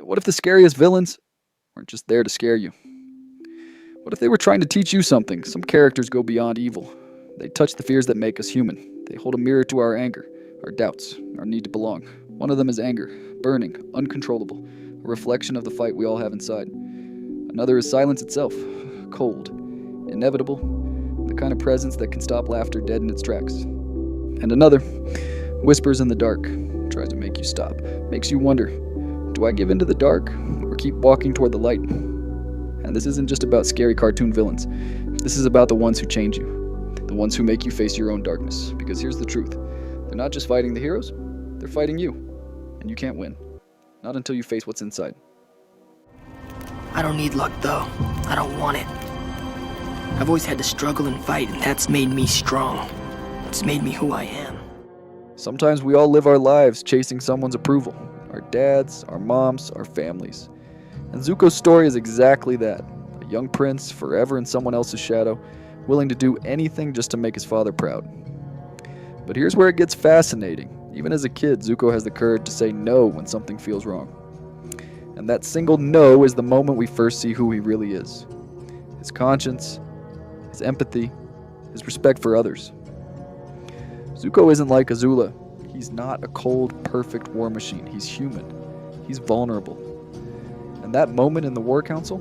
What if the scariest villains weren't just there to scare you? What if they were trying to teach you something? Some characters go beyond evil. They touch the fears that make us human. They hold a mirror to our anger, our doubts, our need to belong. One of them is anger, burning, uncontrollable, a reflection of the fight we all have inside. Another is silence itself, cold, inevitable, the kind of presence that can stop laughter dead in its tracks. And another, whispers in the dark, tries to make you stop, makes you wonder, do I give in to the dark or keep walking toward the light? And this isn't just about scary cartoon villains. This is about the ones who change you, the ones who make you face your own darkness. Because here's the truth. They're not just fighting the heroes, they're fighting you. And you can't win. Not until you face what's inside. I don't need luck, though. I don't want it. I've always had to struggle and fight, and that's made me strong. It's made me who I am. Sometimes we all live our lives chasing someone's approval. Our dads, our moms, our families. And Zuko's story is exactly that. A young prince, forever in someone else's shadow, willing to do anything just to make his father proud. But here's where it gets fascinating. Even as a kid, Zuko has the courage to say no when something feels wrong. And that single no is the moment we first see who he really is. His conscience, his empathy, his respect for others. Zuko isn't like Azula. He's not a cold, perfect war machine. He's human. He's vulnerable. And that moment in the War Council,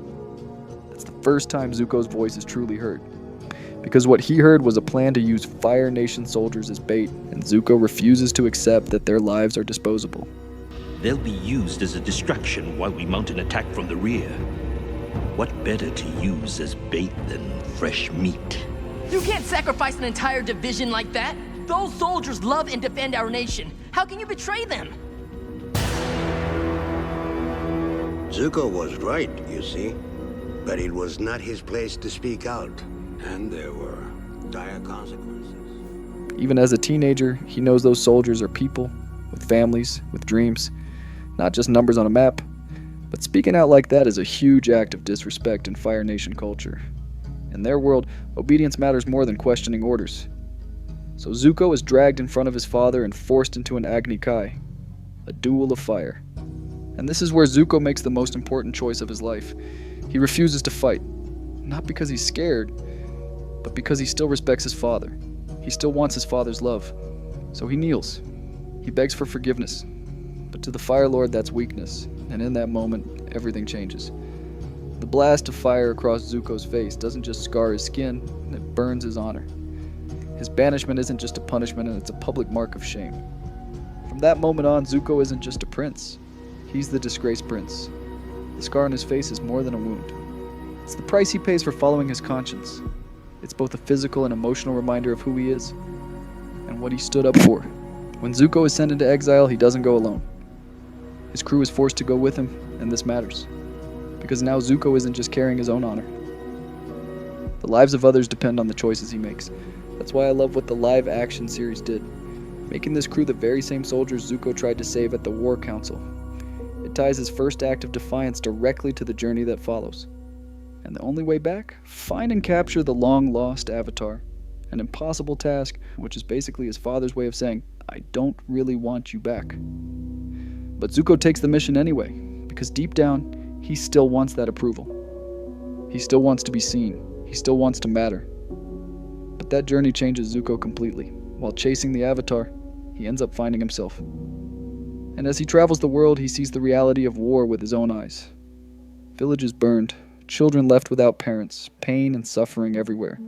that's the first time Zuko's voice is truly heard. Because what he heard was a plan to use Fire Nation soldiers as bait, and Zuko refuses to accept that their lives are disposable. They'll be used as a distraction while we mount an attack from the rear. What better to use as bait than fresh meat? You can't sacrifice an entire division like that. Those soldiers love and defend our nation. How can you betray them? Zuko was right, you see. But it was not his place to speak out. And there were dire consequences. Even as a teenager, he knows those soldiers are people, with families, with dreams. Not just numbers on a map. But speaking out like that is a huge act of disrespect in Fire Nation culture. In their world, obedience matters more than questioning orders. So Zuko is dragged in front of his father and forced into an Agni Kai, a duel of fire. And this is where Zuko makes the most important choice of his life. He refuses to fight, not because he's scared, but because he still respects his father. He still wants his father's love. So he kneels. He begs for forgiveness. But to the Fire Lord, that's weakness, and in that moment, everything changes. The blast of fire across Zuko's face doesn't just scar his skin, it burns his honor. His banishment isn't just a punishment, and it's a public mark of shame. From that moment on, Zuko isn't just a prince. He's the disgraced prince. The scar on his face is more than a wound. It's the price he pays for following his conscience. It's both a physical and emotional reminder of who he is and what he stood up for. When Zuko is sent into exile, he doesn't go alone. His crew is forced to go with him, and this matters. Because now Zuko isn't just carrying his own honor. The lives of others depend on the choices he makes. That's why I love what the live-action series did, making this crew the very same soldiers Zuko tried to save at the War Council. It ties his first act of defiance directly to the journey that follows. And the only way back? Find and capture the long-lost Avatar. An impossible task, which is basically his father's way of saying, I don't really want you back. But Zuko takes the mission anyway, because deep down, he still wants that approval. He still wants to be seen. He still wants to matter. But that journey changes Zuko completely. While chasing the Avatar, he ends up finding himself. And as he travels the world, he sees the reality of war with his own eyes. Villages burned, children left without parents, pain and suffering everywhere.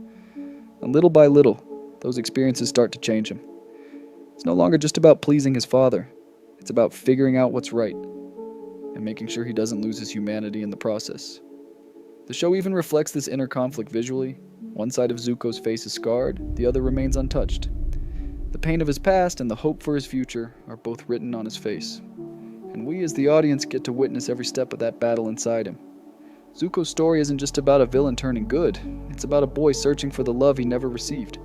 And little by little, those experiences start to change him. It's no longer just about pleasing his father. It's about figuring out what's right and making sure he doesn't lose his humanity in the process. The show even reflects this inner conflict visually. One side of Zuko's face is scarred, the other remains untouched. The pain of his past and the hope for his future are both written on his face. And we as the audience get to witness every step of that battle inside him. Zuko's story isn't just about a villain turning good, it's about a boy searching for the love he never received,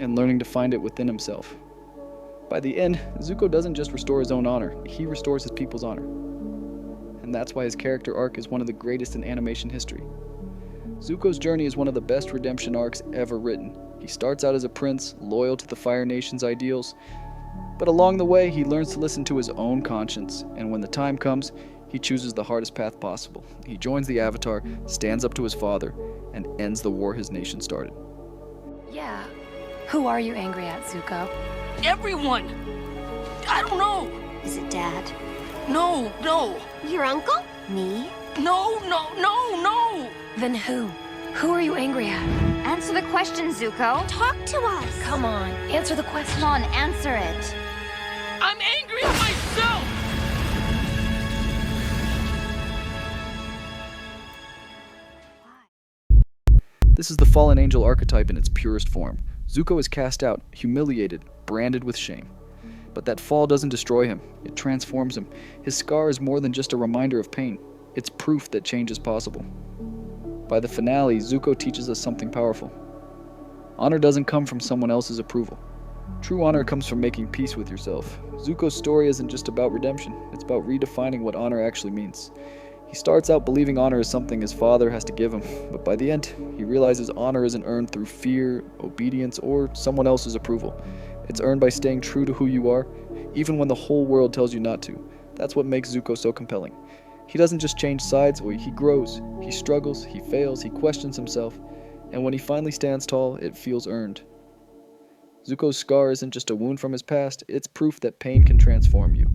and learning to find it within himself. By the end, Zuko doesn't just restore his own honor, he restores his people's honor. And that's why his character arc is one of the greatest in animation history. Zuko's journey is one of the best redemption arcs ever written. He starts out as a prince, loyal to the Fire Nation's ideals, but along the way he learns to listen to his own conscience, and when the time comes, He chooses the hardest path possible. He joins the Avatar, stands up to his father, and ends the war his nation started. Yeah. Who are you angry at, Zuko? Everyone! I don't know! Is it Dad? No, no! Your uncle? Me? No, no, no, no! Then who? Who are you angry at? Answer the question, Zuko. Talk to us. Come on, answer the question. Come on, answer it. I'm angry at myself! This is the fallen angel archetype in its purest form. Zuko is cast out, humiliated, branded with shame. But that fall doesn't destroy him, it transforms him. His scar is more than just a reminder of pain. It's proof that change is possible. By the finale, Zuko teaches us something powerful. Honor doesn't come from someone else's approval. True honor comes from making peace with yourself. Zuko's story isn't just about redemption, it's about redefining what honor actually means. He starts out believing honor is something his father has to give him, but by the end, he realizes honor isn't earned through fear, obedience, or someone else's approval. It's earned by staying true to who you are, even when the whole world tells you not to. That's what makes Zuko so compelling. He doesn't just change sides, he grows, he struggles, he fails, he questions himself, and when he finally stands tall, it feels earned. Zuko's scar isn't just a wound from his past, it's proof that pain can transform you.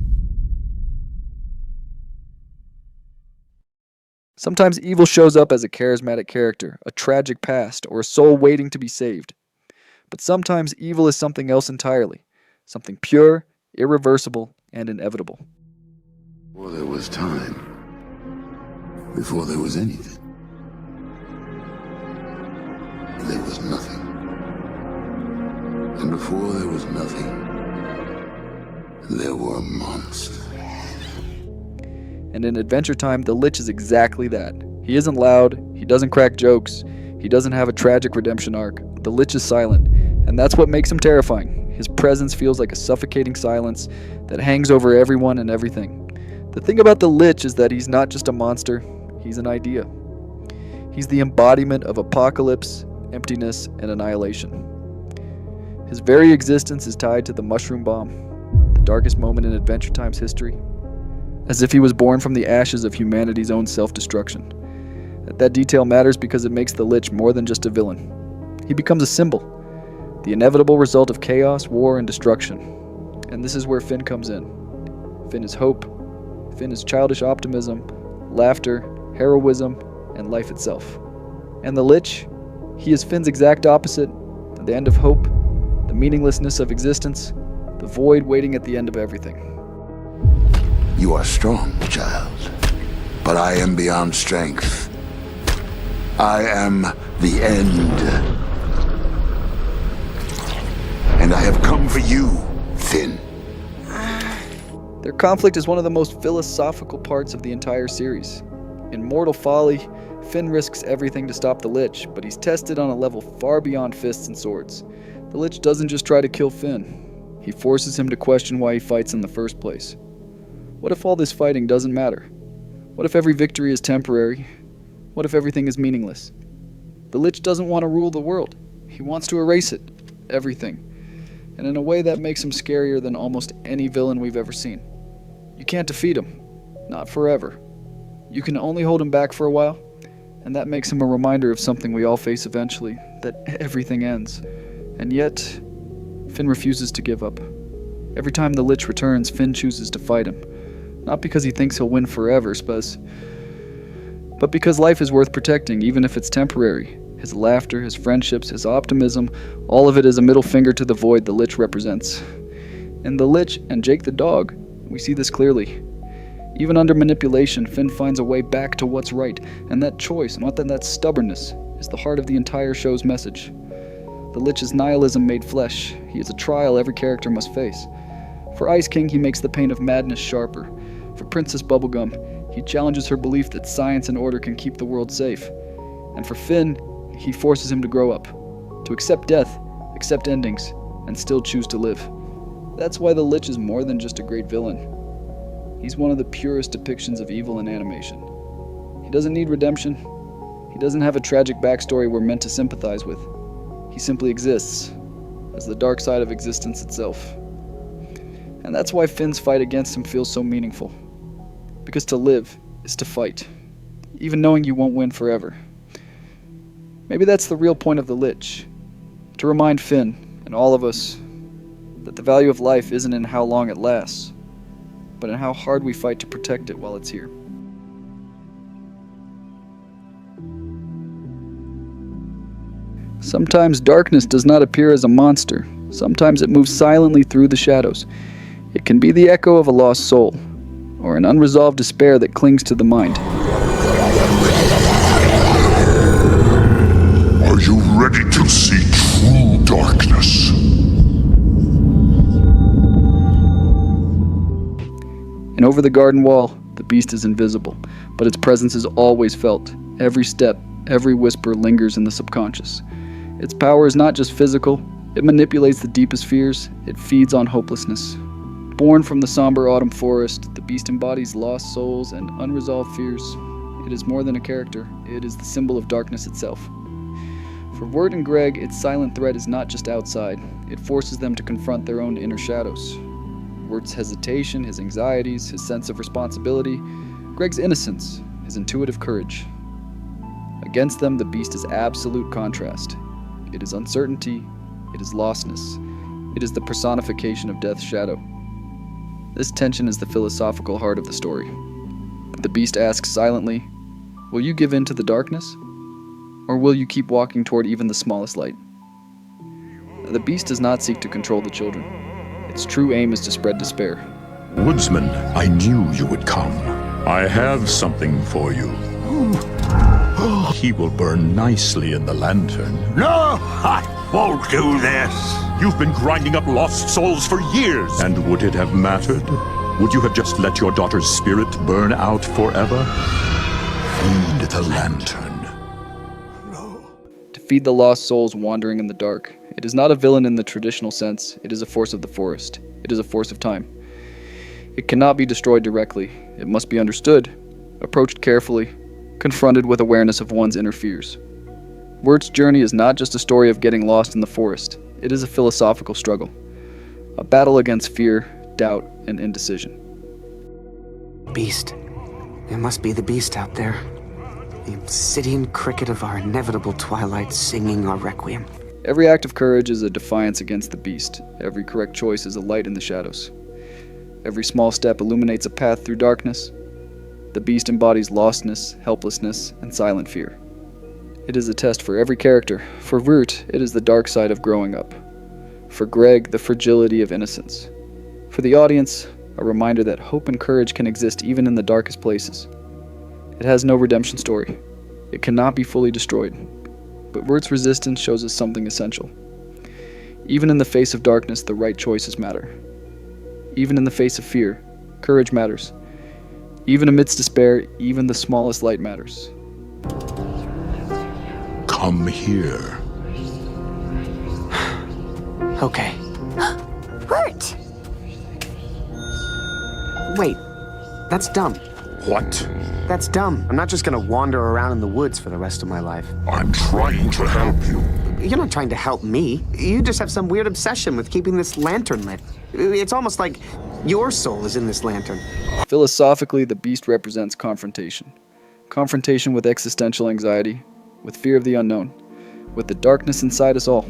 Sometimes evil shows up as a charismatic character, a tragic past, or a soul waiting to be saved. But sometimes evil is something else entirely, something pure, irreversible, and inevitable. Before there was time, before there was anything, there was nothing. And before there was nothing, there were monsters. And in Adventure Time, the Lich is exactly that. He isn't loud, he doesn't crack jokes, he doesn't have a tragic redemption arc. The Lich is silent, and that's what makes him terrifying. His presence feels like a suffocating silence that hangs over everyone and everything. The thing about the Lich is that he's not just a monster, he's an idea. He's the embodiment of apocalypse, emptiness, and annihilation. His very existence is tied to the mushroom bomb, the darkest moment in Adventure Time's history. As if he was born from the ashes of humanity's own self-destruction. That detail matters because it makes the Lich more than just a villain. He becomes a symbol, the inevitable result of chaos, war, and destruction. And this is where Finn comes in. Finn is hope. Finn is childish optimism, laughter, heroism, and life itself. And the Lich, he is Finn's exact opposite, the end of hope, the meaninglessness of existence, the void waiting at the end of everything. You are strong, child, but I am beyond strength. I am the end. And I have come for you, Finn. Their conflict is one of the most philosophical parts of the entire series. In mortal folly, Finn risks everything to stop the Lich, but he's tested on a level far beyond fists and swords. The Lich doesn't just try to kill Finn. He forces him to question why he fights in the first place. What if all this fighting doesn't matter? What if every victory is temporary? What if everything is meaningless? The Lich doesn't want to rule the world. He wants to erase it. Everything. And in a way that makes him scarier than almost any villain we've ever seen. You can't defeat him. Not forever. You can only hold him back for a while, and that makes him a reminder of something we all face eventually, that everything ends. And yet, Finn refuses to give up. Every time the Lich returns, Finn chooses to fight him. Not because he thinks he'll win forever, but because life is worth protecting, even if it's temporary. His laughter, his friendships, his optimism, all of it is a middle finger to the void the Lich represents. In the Lich and Jake the dog, we see this clearly. Even under manipulation, Finn finds a way back to what's right, and that choice, not that stubbornness, is the heart of the entire show's message. The Lich is nihilism made flesh. He is a trial every character must face. For Ice King, he makes the pain of madness sharper. For Princess Bubblegum, he challenges her belief that science and order can keep the world safe. And for Finn, he forces him to grow up, to accept death, accept endings, and still choose to live. That's why the Lich is more than just a great villain. He's one of the purest depictions of evil in animation. He doesn't need redemption. He doesn't have a tragic backstory we're meant to sympathize with. He simply exists, as the dark side of existence itself. And that's why Finn's fight against him feels so meaningful. Because to live is to fight, even knowing you won't win forever. Maybe that's the real point of the Lich, to remind Finn and all of us that the value of life isn't in how long it lasts, but in how hard we fight to protect it while it's here. Sometimes darkness does not appear as a monster. Sometimes it moves silently through the shadows. It can be the echo of a lost soul, or an unresolved despair that clings to the mind. Are you ready to see true darkness? And over the garden wall, the beast is invisible, but its presence is always felt. Every step, every whisper lingers in the subconscious. Its power is not just physical, it manipulates the deepest fears, it feeds on hopelessness. Born from the somber autumn forest, the beast embodies lost souls and unresolved fears. It is more than a character, it is the symbol of darkness itself. For Wirt and Greg, its silent threat is not just outside, it forces them to confront their own inner shadows. Wirt's hesitation, his anxieties, his sense of responsibility, Greg's innocence, his intuitive courage. Against them, the beast is absolute contrast. It is uncertainty, it is lostness, it is the personification of death's shadow. This tension is the philosophical heart of the story. The beast asks silently, will you give in to the darkness? Or will you keep walking toward even the smallest light? The beast does not seek to control the children. Its true aim is to spread despair. Woodsman, I knew you would come. I have something for you. He will burn nicely in the lantern. No, I won't do this. You've been grinding up lost souls for years. And would it have mattered? Would you have just let your daughter's spirit burn out forever? Feed the lantern. To feed the lost souls wandering in the dark. It is not a villain in the traditional sense. It is a force of the forest. It is a force of time. It cannot be destroyed directly. It must be understood, approached carefully, confronted with awareness of one's inner fears. Wirt's journey is not just a story of getting lost in the forest. It is a philosophical struggle, a battle against fear, doubt, and indecision. Beast. It must be the beast out there. The obsidian cricket of our inevitable twilight singing our requiem. Every act of courage is a defiance against the beast. Every correct choice is a light in the shadows. Every small step illuminates a path through darkness. The beast embodies lostness, helplessness, and silent fear. It is a test for every character. For Wirt, it is the dark side of growing up. For Greg, the fragility of innocence. For the audience, a reminder that hope and courage can exist even in the darkest places. It has no redemption story. It cannot be fully destroyed. But Wirt's resistance shows us something essential. Even in the face of darkness, the right choices matter. Even in the face of fear, courage matters. Even amidst despair, even the smallest light matters. Come here. Okay. Wirt! Wait, that's dumb. What? That's dumb. I'm not just gonna wander around in the woods for the rest of my life. I'm trying to help you. You're not trying to help me. You just have some weird obsession with keeping this lantern lit. It's almost like your soul is in this lantern. Philosophically, the beast represents confrontation. Confrontation with existential anxiety, with fear of the unknown, with the darkness inside us all.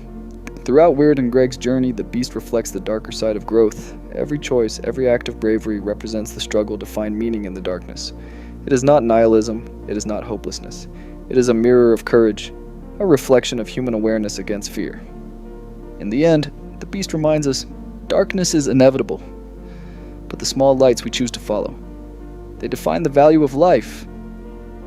Throughout Wirt and Greg's journey, the beast reflects the darker side of growth. Every choice, every act of bravery represents the struggle to find meaning in the darkness. It is not nihilism, it is not hopelessness. It is a mirror of courage, a reflection of human awareness against fear. In the end, the beast reminds us, darkness is inevitable, but the small lights we choose to follow. They define the value of life.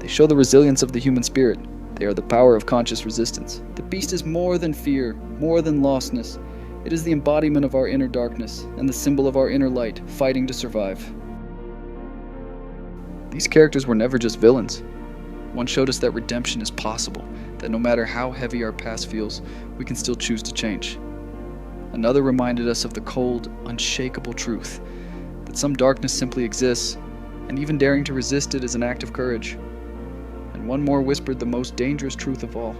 They show the resilience of the human spirit. They are the power of conscious resistance. The beast is more than fear, more than lostness. It is the embodiment of our inner darkness and the symbol of our inner light, fighting to survive. These characters were never just villains. One showed us that redemption is possible, that no matter how heavy our past feels, we can still choose to change. Another reminded us of the cold, unshakable truth, that some darkness simply exists, and even daring to resist it is an act of courage. And one more whispered the most dangerous truth of all,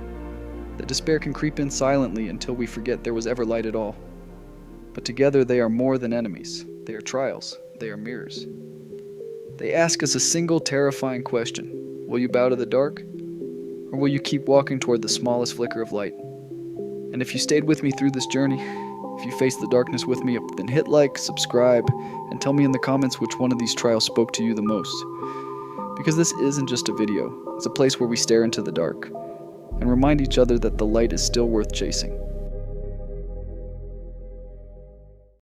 that despair can creep in silently until we forget there was ever light at all. But together they are more than enemies. They are trials. They are mirrors. They ask us a single terrifying question. Will you bow to the dark? Or will you keep walking toward the smallest flicker of light? And if you stayed with me through this journey, if you faced the darkness with me, then hit like, subscribe, and tell me in the comments which one of these trials spoke to you the most. Because this isn't just a video, it's a place where we stare into the dark and remind each other that the light is still worth chasing.